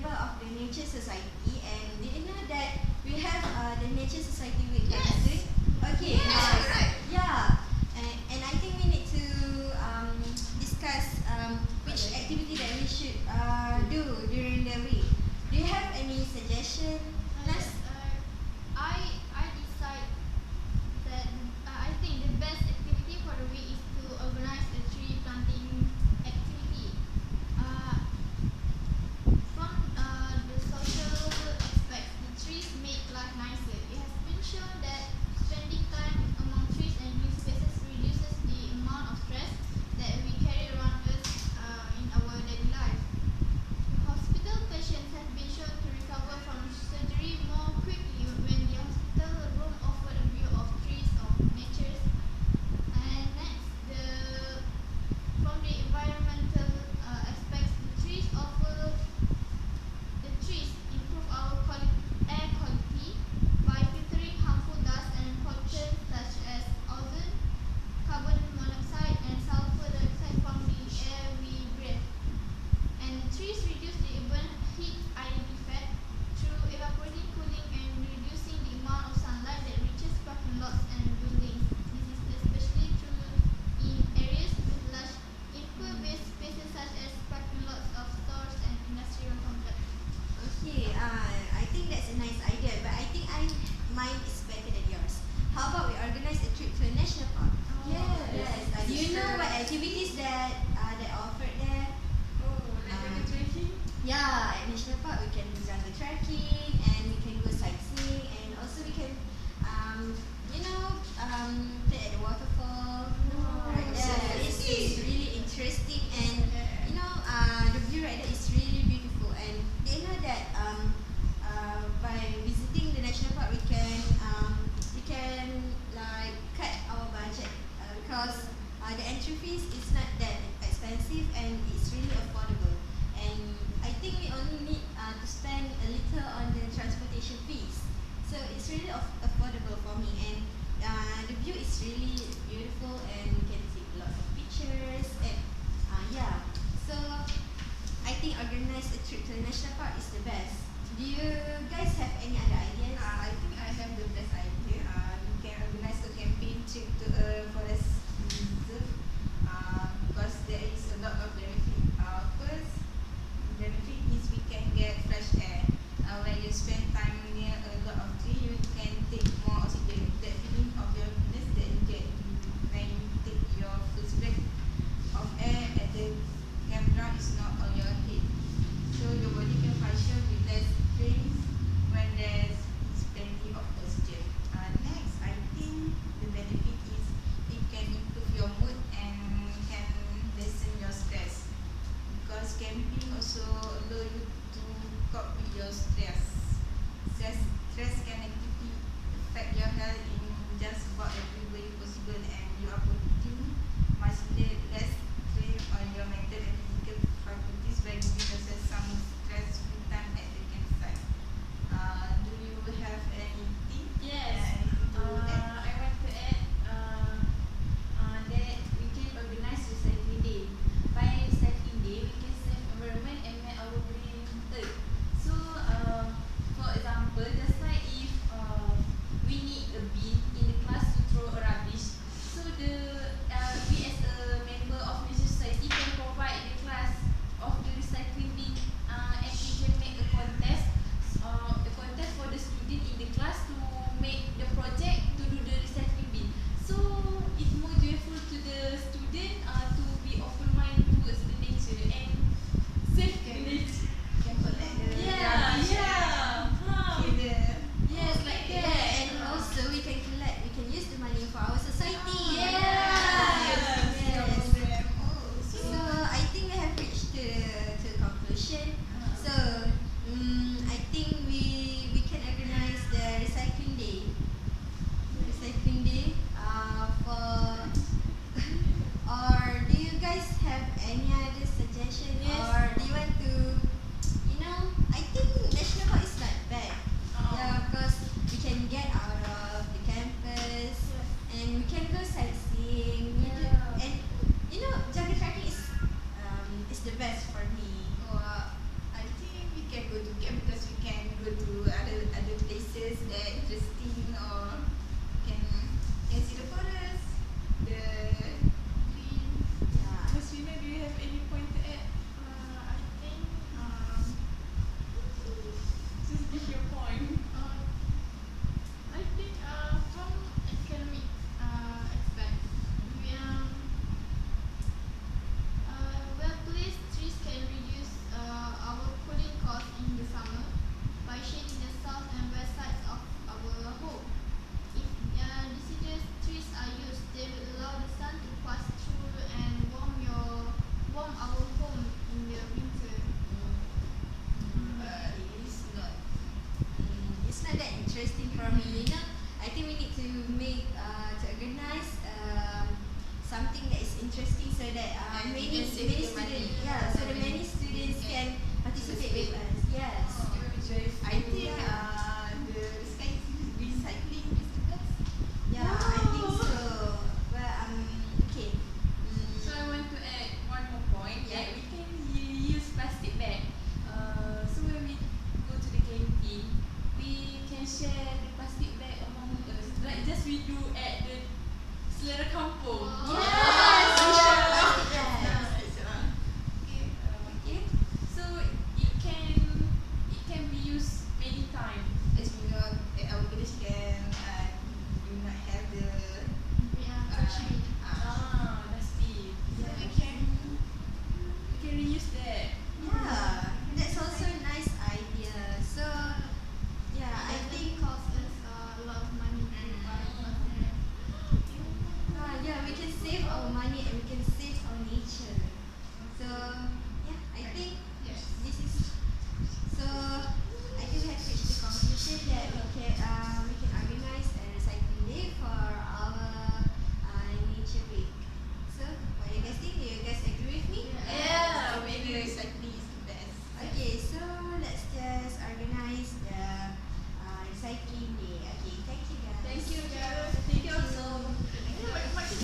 member of the Nature Society, and did you know that we have the Nature Society Week very soon? Okay. Yeah. And I think we need to discuss which activity that we should do during the week. Do you have any suggestion, Nas? I decide that I think the best activity for the week is to organize a tree planting activity. Uh, from the social aspects, the trees make life nicer. It has been shown that spending time among trees and green spaces reduces the amount of stress that we carry around us in our daily life. Hospital patients have been shown to recover from surgery more quickly when the hospital room offered a view of trees or nature. And next, from the environmental aspects, the trees improve our air quality by filtering harmful dust and pollutants such as ozone, carbon monoxide, and sulfur dioxide from the air we breathe. And trees reduce the urban heat effect through evaporating, cooling, and reducing the amount of sunlight that reaches parking lots and buildings. This is especially true in areas with large impervious spaces such as parking lots of stores and industrial complexes. Okay. I think that's a nice idea, but I think mine is better than yours. How about we organize a trip to a national park? Yes. Do you know what activities that are offered there? Yeah, at National Park we can do jungle trekking, and we can go sightseeing, and also we can, play at the waterfall. Right there. It's really interesting, and the view right there is really beautiful. And they know that by visiting the national park we can like cut our budget because the entry fees is not that expensive, and it's really affordable. And I think we only need to spend a little on the transportation fees, so it's really affordable for me. And the view is really beautiful, and we can take lots of pictures. And yeah, so I think organize a trip to the national park is the best. Do you guys have any other ideas? I think I have the best idea. We can organize a campaign trip to a forest reserve because there is a lot of benefit. First, benefit is we can get fresh air. When you spend time near a lot of trees, you can take more oxygen. That feeling of your happiness that you get when you take your first breath of air at the campground is not on your head. So your body can function with less strain when there's plenty of oxygen. Next, I think the benefit is it can improve your mood and can lessen your stress. Because camping also allow you to cope with your stress. Stress can actively affect your health in just about every way possible, and you are putting much less strain on your mental and physical faculties by giving yourself some stress-free time at the campsite. Do you have anything? Yes. Anything to add? I want to add that we can organize recycling day. By recycling day, we can save environment and make our brain earth. So, for example, just like if we need a bin in the class to throw a rubbish, so we as a member of Nature Society can provide the class of the recycling bin, and we can make a contest for the student in the class to make the project to do the recycling bin. So it's more joyful to the student to be open mind towards the nature and save the nature. Can collect the Yeah, rubbish yeah. and kill the Yes, like that. Yeah, and also we can use the money for our society. Yes. Yes. So I think we have reached to a conclusion. So I think we can organize the recycling day. For or do you guys have any other suggestion? Yes. Or do you want to I think national park is not bad. Yeah, because we can get out of the campus, and we can go sightseeing. And jungle trekking is the best for me. I think we can can go to camp because we can go to other places that interesting, or can see the forest, the green. Yeah. Miss Rina, do you have any point to add? I think Just give your point. I think from academic aspect, we well placed trees can reduce our cooling cost in the summer by shading the south and west sides of our home. If deciduous trees are used, they will allow the sun to pass through and warm our home in the winter. It's not. It's not that interesting for me. You know, I think we need to make